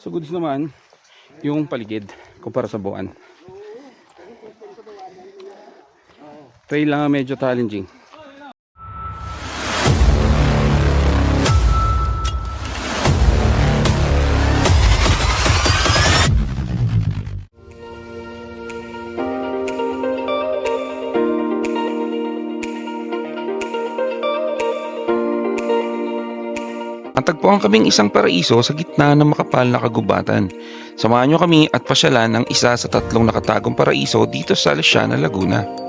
So goods naman yung paligid kumpara sa buwan. Trail lang medyo challenging. Matagpuan kaming isang paraiso sa gitna ng makapal na kagubatan. Samahan nyo kami at pasyalan ng isa sa 3 nakatagong paraiso dito sa Luciana, Laguna.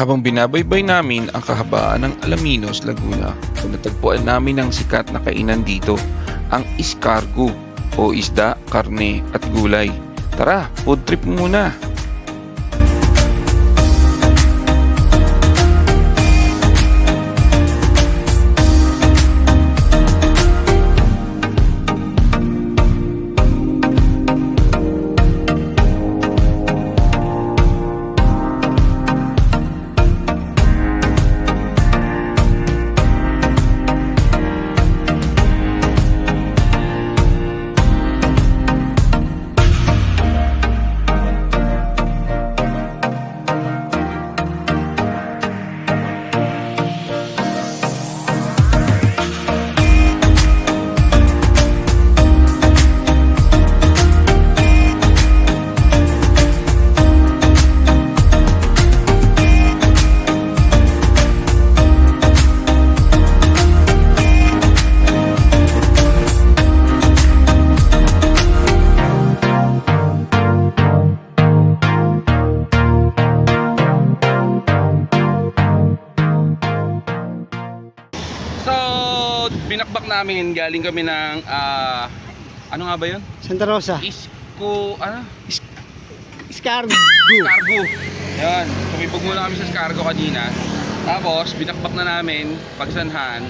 Habang binabaybay namin ang kahabaan ng Alaminos, Laguna, natagpuan namin ang sikat na kainan dito, ang escargot o isda, karne at gulay. Tara, food trip muna! Binakbak namin, galing kami ng ano nga ba yun? Santa Rosa. Escargot. Escargot. Yan, tumipog muna kami sa Escargot kanina. Tapos binakbak na namin Pagsanhan,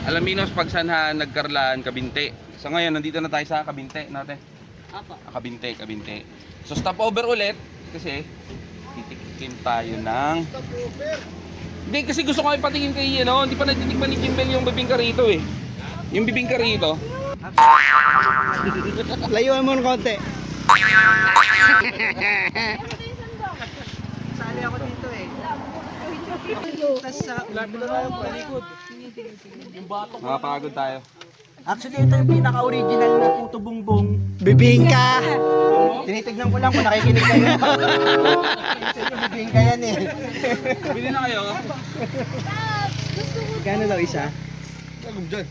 Alaminos, Pagsanhan, Nagkarlan, Kabinte. So ngayon nandito na tayo sa Kabinte natin. Kabinte. So stopover ulit kasi titikim tayo ng Hindi kasi gusto ko ipatingin kay hindi pa natitikman ni Jimbel yung bibingka rito eh. Yung bibingka rito. Layuan mo ng konti. Sali ako dito eh. Tapos sa lapit na tayo palikod. Makapagod tayo. Actually, ito yung pinaka-original na puto bongbong. Bibingka. Tinitignan ko lang kung nakikinig kayo. Bibingka yan eh. Bili na kayo. Gano'n daw isa?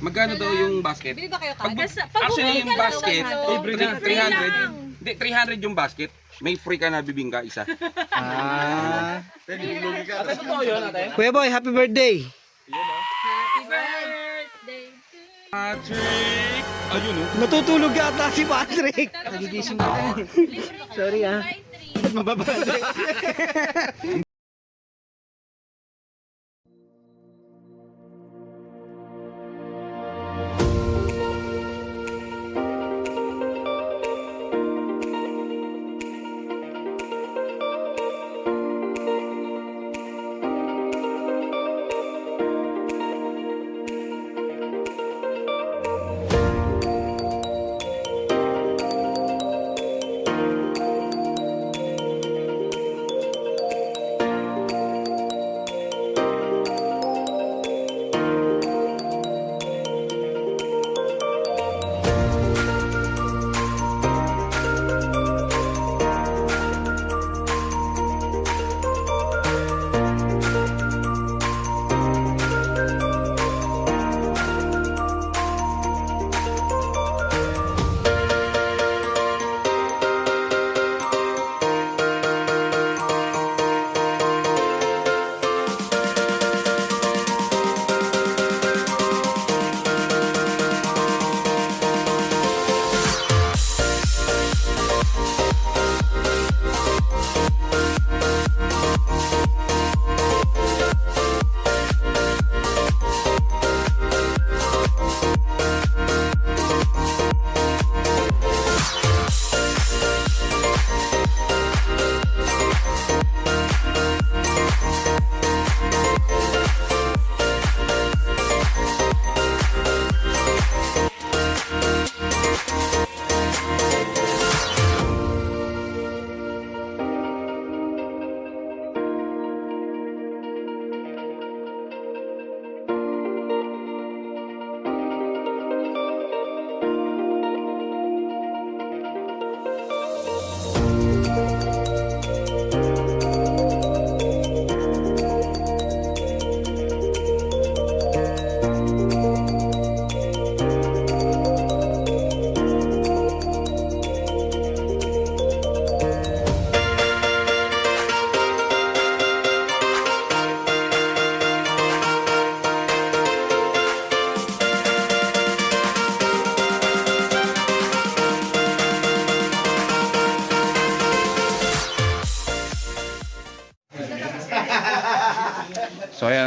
Magkano daw yung basket? Bili ba kayo Pag, kagas? actually yung basket, 300. 300. Hindi, 300 yung basket. May free ka na bibingka isa. Ate, totoo yun, ate? Kuya Boy, happy birthday. Happy birthday to you. Patrick! Ayun oh. Natutulog yata si Patrick. Nagigising ka na eh. Sorry By 3. Mababa.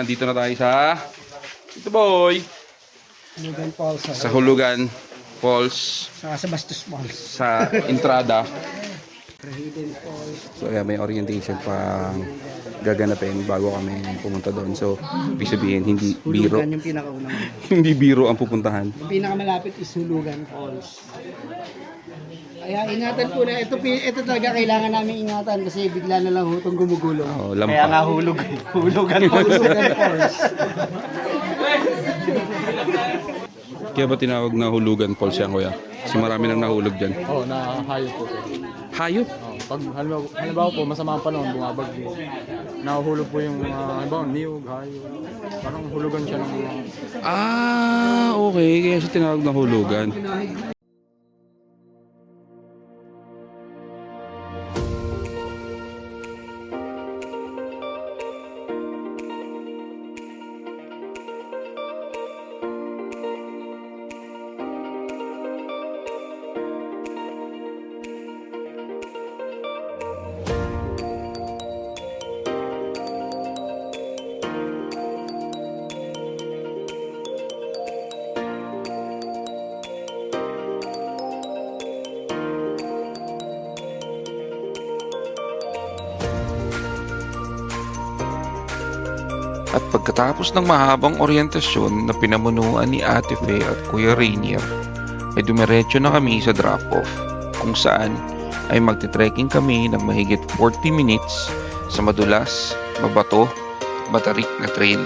nandito na tayo sa ito boy. Hulugan Falls. Sa Hulugan Falls Sa Bastos Falls. sa entrada. Hidden Falls. So ayan, may orientation pang gaganapin bago kami pumunta doon. So ibig sabihin hindi biro, Hulugan yung pinakaunang. hindi biro ang pupuntahan. Yung pinakamalapit is Hulugan Falls. Kaya ingatan po na. Ito talaga kailangan namin ingatan kasi bigla na lang hutong gumugulong. Oh, Kaya nga lampa. Hulugan Falls. Kaya ba tinawag na Hulugan Falls yan, kuya? Kasi marami nang nahulog dyan. Oo, nahayop po. Hayop? Oh, pag halimbawa po, masama ang panahon, bumabagyo. Nahuhulog po yung halimbawa, niyog, hayop. Parang hulugan siya ng mga... Ah, okay. Kaya siya tinawag na Hulugan. At pagkatapos ng mahabang oryentasyon na pinamunuan ni Ate Fe at Kuya Rainier, ay dumiretso na kami sa drop-off kung saan ay magte-trekking kami ng mahigit 40 minutes sa madulas, mabato, matarik na trail.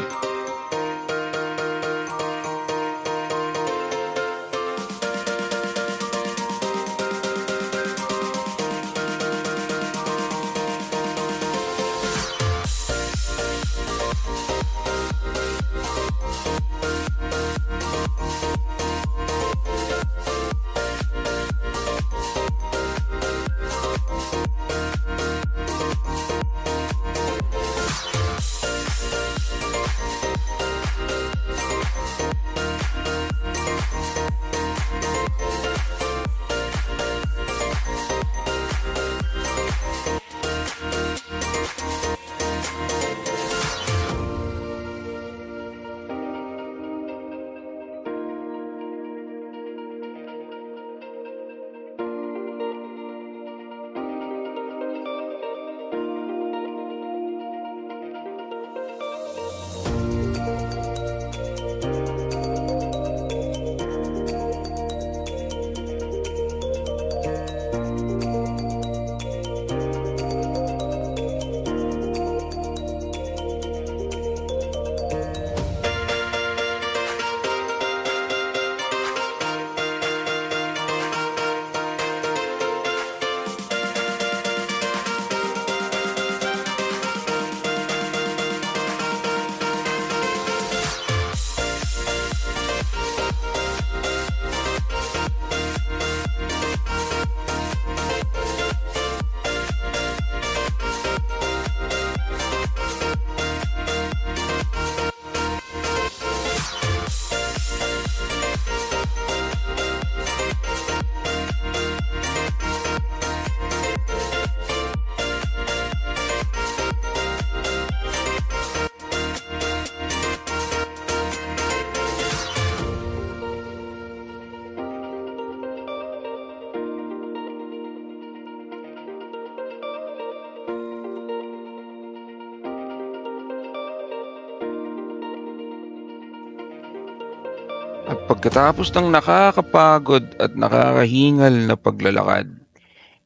At pagkatapos ng nakakapagod at nakakahingal na paglalakad,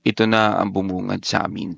ito na ang bumungad sa amin.